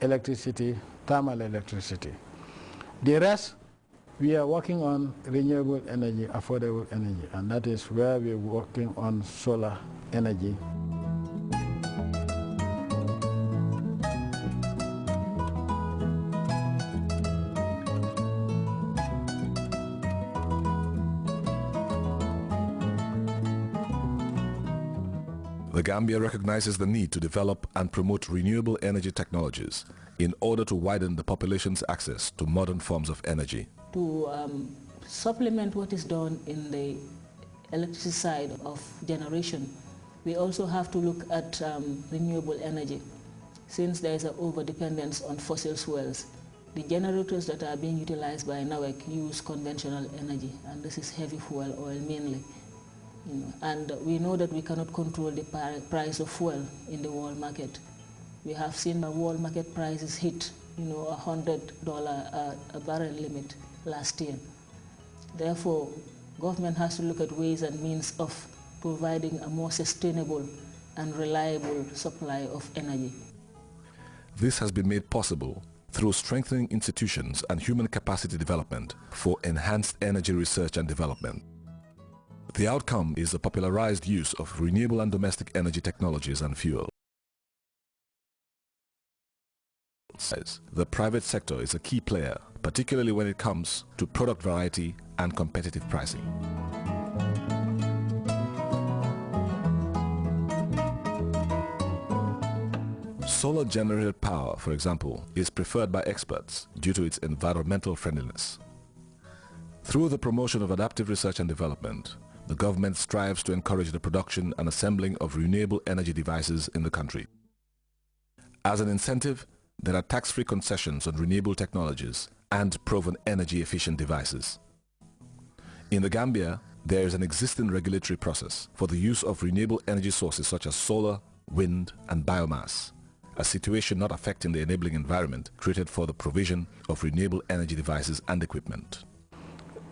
electricity, thermal electricity. The rest, we are working on renewable energy, affordable energy, and that is where we're working on solar energy. The Gambia recognizes the need to develop and promote renewable energy technologies in order to widen the population's access to modern forms of energy. To supplement what is done in the electricity side of generation, we also have to look at renewable energy. Since there is an over-dependence on fossil fuels, the generators that are being utilized by NAWEC use conventional energy, and this is heavy fuel oil mainly. And we know that we cannot control the price of fuel in the world market. We have seen the world market prices hit, $100 a barrel limit last year. Therefore, government has to look at ways and means of providing a more sustainable and reliable supply of energy. This has been made possible through strengthening institutions and human capacity development for enhanced energy research and development. The outcome is the popularized use of renewable and domestic energy technologies and fuel. The private sector is a key player, particularly when it comes to product variety and competitive pricing. Solar-generated power, for example, is preferred by experts due to its environmental friendliness. Through the promotion of adaptive research and development, the government strives to encourage the production and assembling of renewable energy devices in the country. As an incentive, there are tax-free concessions on renewable technologies and proven energy-efficient devices. In the Gambia, there is an existing regulatory process for the use of renewable energy sources such as solar, wind, and biomass, a situation not affecting the enabling environment created for the provision of renewable energy devices and equipment.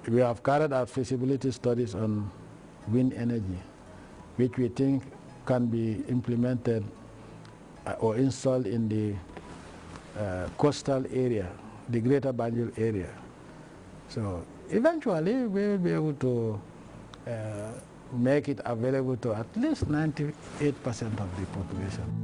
We have carried out feasibility studies on wind energy, which we think can be implemented or installed in the coastal area, the greater Banjul area. So eventually we will be able to make it available to at least 98% of the population.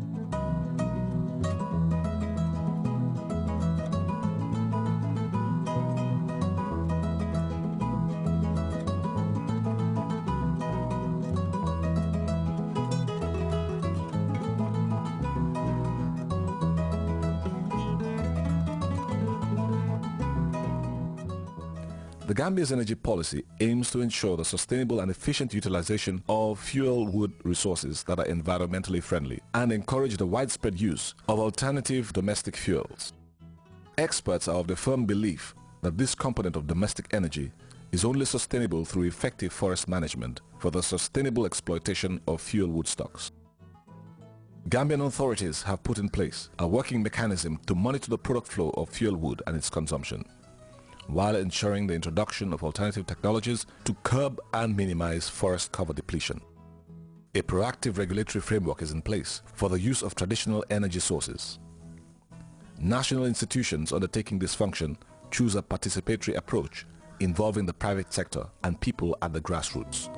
The Gambia's energy policy aims to ensure the sustainable and efficient utilization of fuel wood resources that are environmentally friendly and encourage the widespread use of alternative domestic fuels. Experts are of the firm belief that this component of domestic energy is only sustainable through effective forest management for the sustainable exploitation of fuel wood stocks. Gambian authorities have put in place a working mechanism to monitor the product flow of fuel wood and its consumption, while ensuring the introduction of alternative technologies to curb and minimize forest cover depletion. A proactive regulatory framework is in place for the use of traditional energy sources. National institutions undertaking this function choose a participatory approach involving the private sector and people at the grassroots.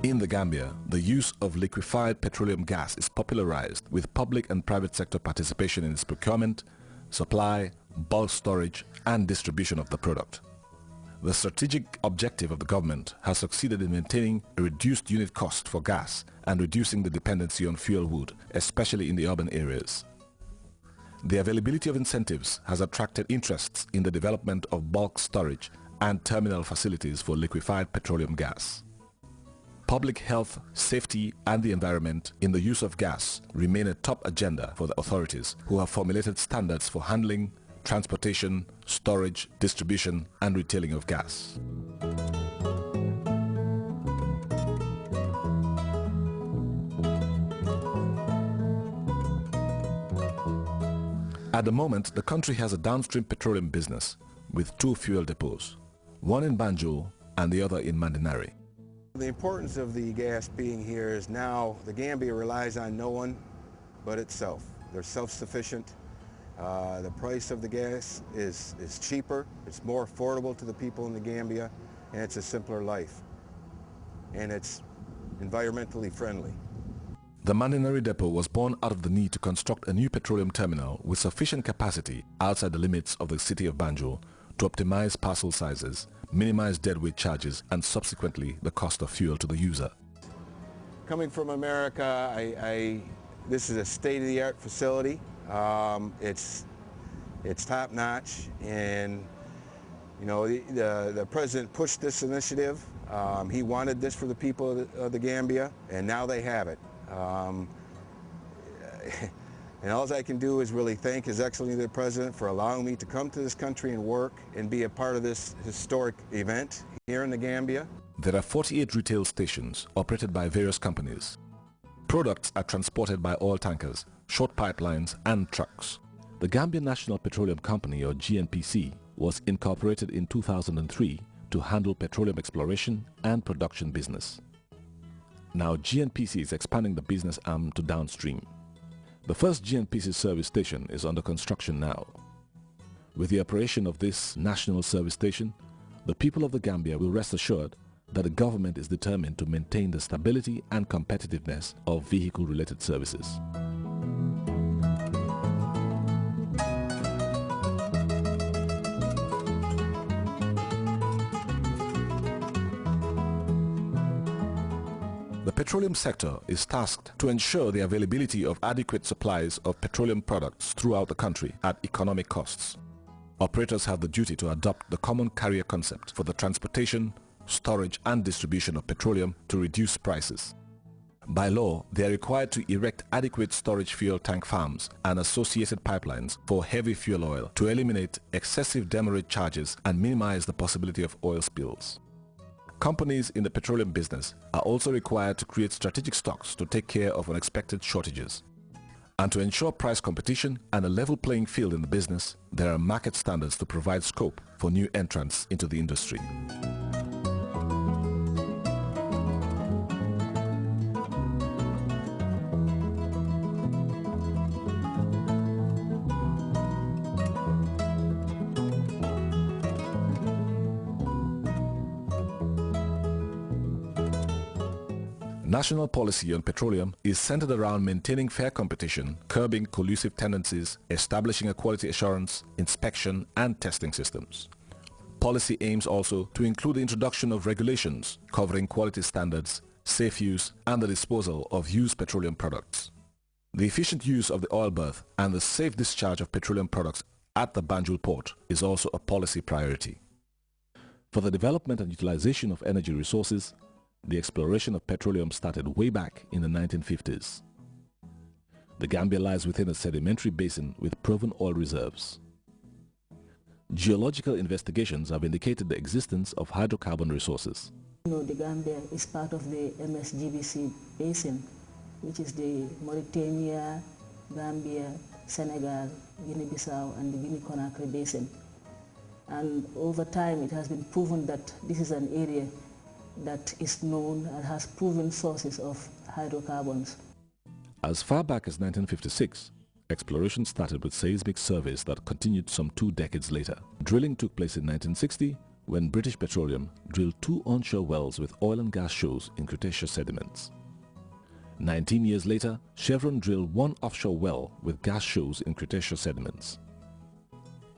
In the Gambia, the use of liquefied petroleum gas is popularized with public and private sector participation in its procurement, supply, bulk storage, and distribution of the product. The strategic objective of the government has succeeded in maintaining a reduced unit cost for gas and reducing the dependency on fuel wood, especially in the urban areas. The availability of incentives has attracted interests in the development of bulk storage and terminal facilities for liquefied petroleum gas. Public health, safety, and the environment in the use of gas remain a top agenda for the authorities, who have formulated standards for handling, transportation, storage, distribution, and retailing of gas. At the moment, the country has a downstream petroleum business with 2 fuel depots, one in Banjul and the other in Mandinari. The importance of the gas being here is now the Gambia relies on no one but itself. They're self-sufficient. The price of the gas is cheaper, it's more affordable to the people in the Gambia, and it's a simpler life. And it's environmentally friendly. The Mandinari depot was born out of the need to construct a new petroleum terminal with sufficient capacity outside the limits of the city of Banjul to optimize parcel sizes, minimize deadweight charges, and subsequently the cost of fuel to the user. Coming from America, this is a state-of-the-art facility. It's top-notch, and you know the president pushed this initiative. He wanted this for the people of the Gambia, and now they have it. And all I can do is really thank His Excellency the President for allowing me to come to this country and work and be a part of this historic event here in the Gambia. There are 48 retail stations operated by various companies. Products are transported by oil tankers, short pipelines and trucks. The Gambia National Petroleum Company, or GNPC, was incorporated in 2003 to handle petroleum exploration and production business. Now GNPC is expanding the business arm to downstream. The first GNPC service station is under construction now. With the operation of this national service station, the people of the Gambia will rest assured that the government is determined to maintain the stability and competitiveness of vehicle-related services. The petroleum sector is tasked to ensure the availability of adequate supplies of petroleum products throughout the country at economic costs. Operators have the duty to adopt the common carrier concept for the transportation, storage and distribution of petroleum to reduce prices. By law, they are required to erect adequate storage fuel tank farms and associated pipelines for heavy fuel oil to eliminate excessive demurrage charges and minimize the possibility of oil spills. Companies in the petroleum business are also required to create strategic stocks to take care of unexpected shortages. And to ensure price competition and a level playing field in the business, there are market standards to provide scope for new entrants into the industry. National policy on petroleum is centered around maintaining fair competition, curbing collusive tendencies, establishing a quality assurance, inspection and testing systems. Policy aims also to include the introduction of regulations covering quality standards, safe use and the disposal of used petroleum products. The efficient use of the oil berth and the safe discharge of petroleum products at the Banjul port is also a policy priority. For the development and utilization of energy resources, the exploration of petroleum started way back in the 1950s. The Gambia lies within a sedimentary basin with proven oil reserves. Geological investigations have indicated the existence of hydrocarbon resources. The Gambia is part of the MSGBC basin, which is the Mauritania, Gambia, Senegal, Guinea-Bissau and the Guinea-Conakry basin. And over time it has been proven that this is an area that is known and has proven sources of hydrocarbons. As far back as 1956, exploration started with seismic surveys that continued some 2 decades later. Drilling took place in 1960 when British Petroleum drilled 2 onshore wells with oil and gas shows in Cretaceous sediments. 19 years later, Chevron drilled 1 offshore well with gas shows in Cretaceous sediments.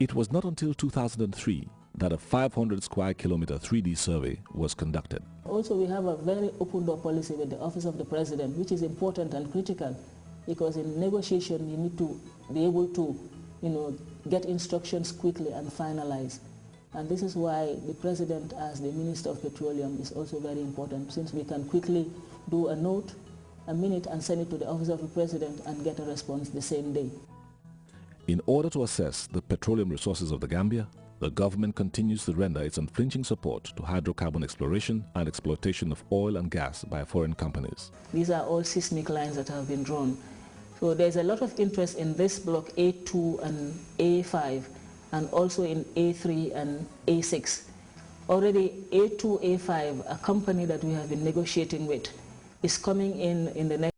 It was not until 2003 that a 500 square kilometer 3D survey was conducted. Also, we have a very open door policy with the Office of the President, which is important and critical, because in negotiation you need to be able to, get instructions quickly and finalize. And this is why the President, as the Minister of Petroleum, is also very important, since we can quickly do a note, a minute, and send it to the Office of the President and get a response the same day. In order to assess the petroleum resources of the Gambia, the government continues to render its unflinching support to hydrocarbon exploration and exploitation of oil and gas by foreign companies. These are all seismic lines that have been drawn. So there's a lot of interest in this block A2 and A5, and also in A3 and A6. already A2, A5, a company that we have been negotiating with, is coming in the next